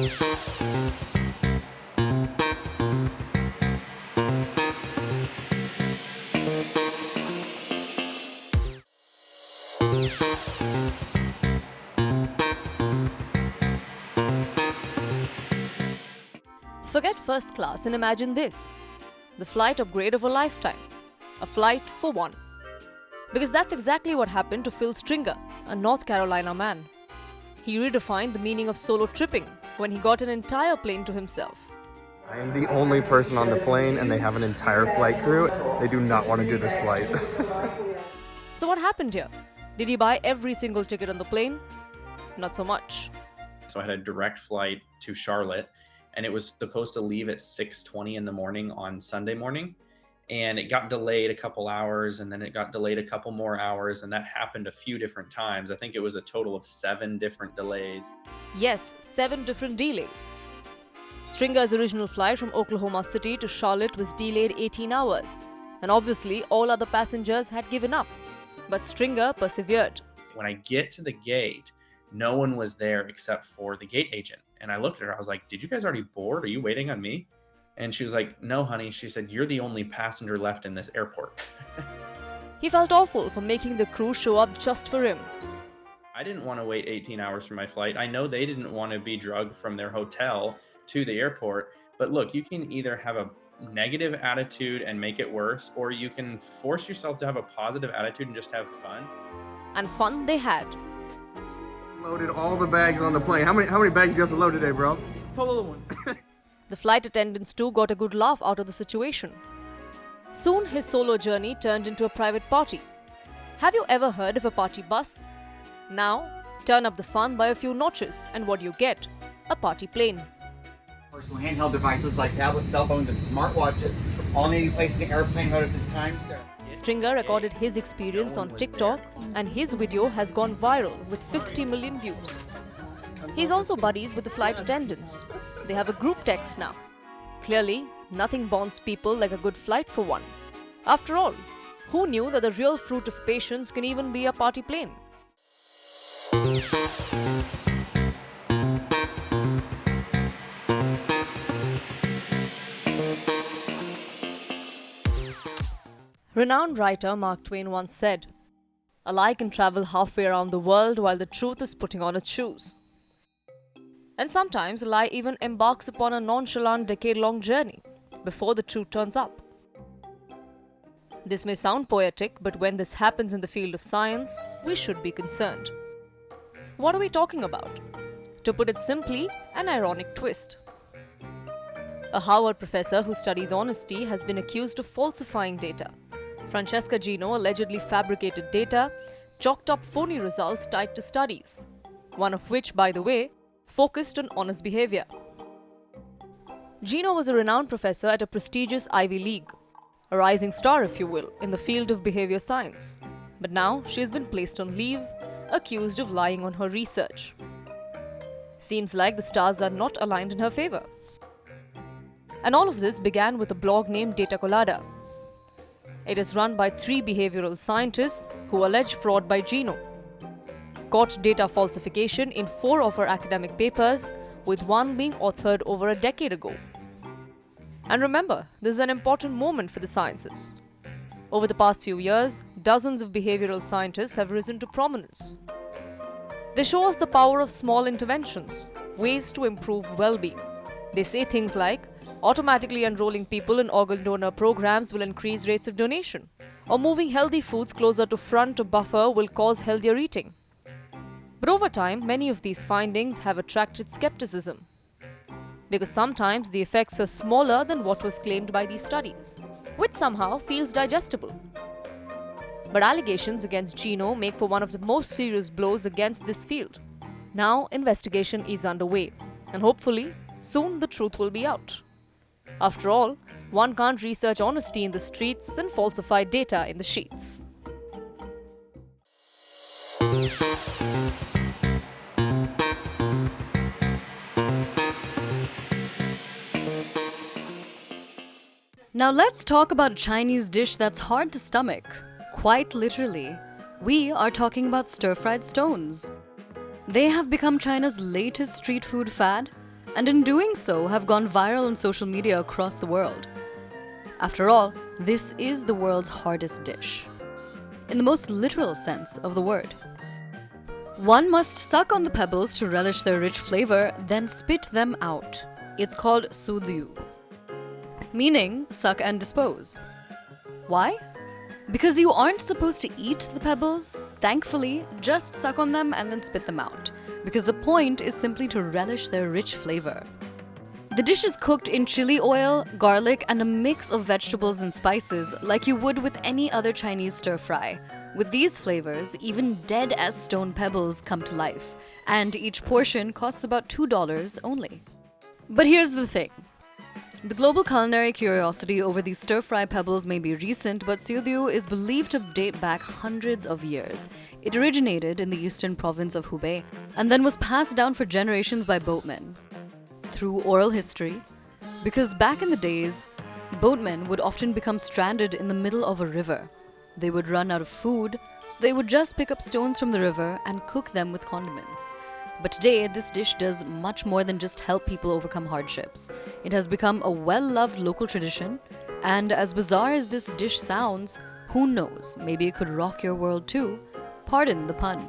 Forget first class and imagine this: the flight upgrade of a lifetime. A flight for one. Because that's exactly what happened to Phil Stringer, a North Carolina man. He redefined the meaning of solo tripping when he got an entire plane to himself. I am the only person on the plane and they have an entire flight crew. They do not want to do this flight. So what happened here? Did he buy every single ticket on the plane? Not so much. So I had a direct flight to Charlotte, and it was supposed to leave at 6:20 in the morning on Sunday morning. And it got delayed a couple hours, and then it got delayed a couple more hours, and that happened a few different times. I think it was a total of 7 different delays. Yes, 7 different delays. Stringer's original flight from Oklahoma City to Charlotte was delayed 18 hours. And obviously, all other passengers had given up. But Stringer persevered. When I get to the gate, no one was there except for the gate agent. And I looked at her, I was like, "Did you guys already board? Are you waiting on me?" And she was like, "No, honey." She said, "You're the only passenger left in this airport." He felt awful for making the crew show up just for him. I didn't want to wait 18 hours for my flight. I know they didn't want to be drugged from their hotel to the airport. But look, you can either have a negative attitude and make it worse, or you can force yourself to have a positive attitude and just have fun. And fun they had. Loaded all the bags on the plane. How many bags do you have to load today, bro? Total of 1. The flight attendants too got a good laugh out of the situation. Soon his solo journey turned into a private party. Have you ever heard of a party bus? Now, turn up the fun by a few notches, and what do you get? A party plane. Personal handheld devices like tablets, cell phones, and smartwatches all need to be placed in the airplane mode at this time. Stringer recorded his experience on TikTok, and his video has gone viral with 50 million views. He's also buddies with the flight attendants. They have a group text now. Clearly, nothing bonds people like a good flight for one. After all, who knew that the real fruit of patience can even be a party plane? Renowned writer Mark Twain once said, "A lie can travel halfway around the world while the truth is putting on its shoes." And sometimes a lie even embarks upon a nonchalant decade-long journey before the truth turns up. This may sound poetic, but when this happens in the field of science, we should be concerned. What are we talking about? To put it simply, an ironic twist. A Harvard professor who studies honesty has been accused of falsifying data. Francesca Gino allegedly fabricated data, chalked up phony results tied to studies, one of which, by the way, focused on honest behavior. Gino was a renowned professor at a prestigious Ivy League, a rising star, if you will, in the field of behavior science. But now she has been placed on leave, accused of lying on her research. Seems like the stars are not aligned in her favor. And all of this began with a blog named Data Colada. It is run by 3 behavioral scientists who allege fraud by Gino. Caught data falsification in 4 of her academic papers, with one being authored over a decade ago. And remember, this is an important moment for the sciences. Over the past few years, dozens of behavioral scientists have risen to prominence. They show us the power of small interventions, ways to improve well-being. They say things like, automatically enrolling people in organ donor programs will increase rates of donation, or moving healthy foods closer to front or buffer will cause healthier eating. But over time, many of these findings have attracted skepticism, because sometimes the effects are smaller than what was claimed by these studies, which somehow feels digestible. But allegations against Gino make for one of the most serious blows against this field. Now, investigation is underway, and hopefully, soon the truth will be out. After all, one can't research honesty in the streets and falsify data in the sheets. Now let's talk about a Chinese dish that's hard to stomach. Quite literally. We are talking about stir-fried stones. They have become China's latest street food fad, and in doing so have gone viral on social media across the world. After all, this is the world's hardest dish, in the most literal sense of the word. One must suck on the pebbles to relish their rich flavor, then spit them out. It's called sudyu, meaning suck and dispose. Why? Because you aren't supposed to eat the pebbles. Thankfully, just suck on them and then spit them out, because the point is simply to relish their rich flavor. The dish is cooked in chili oil, garlic, and a mix of vegetables and spices like you would with any other Chinese stir-fry. With these flavors, even dead-as-stone pebbles come to life, and each portion costs about $2 only. But here's the thing. The global culinary curiosity over these stir-fry pebbles may be recent, but sudyu is believed to date back hundreds of years. It originated in the eastern province of Hubei, and then was passed down for generations by boatmen through oral history, because back in the days, boatmen would often become stranded in the middle of a river. They would run out of food, so they would just pick up stones from the river and cook them with condiments. But today, this dish does much more than just help people overcome hardships. It has become a well-loved local tradition, and as bizarre as this dish sounds, who knows, maybe it could rock your world too. Pardon the pun.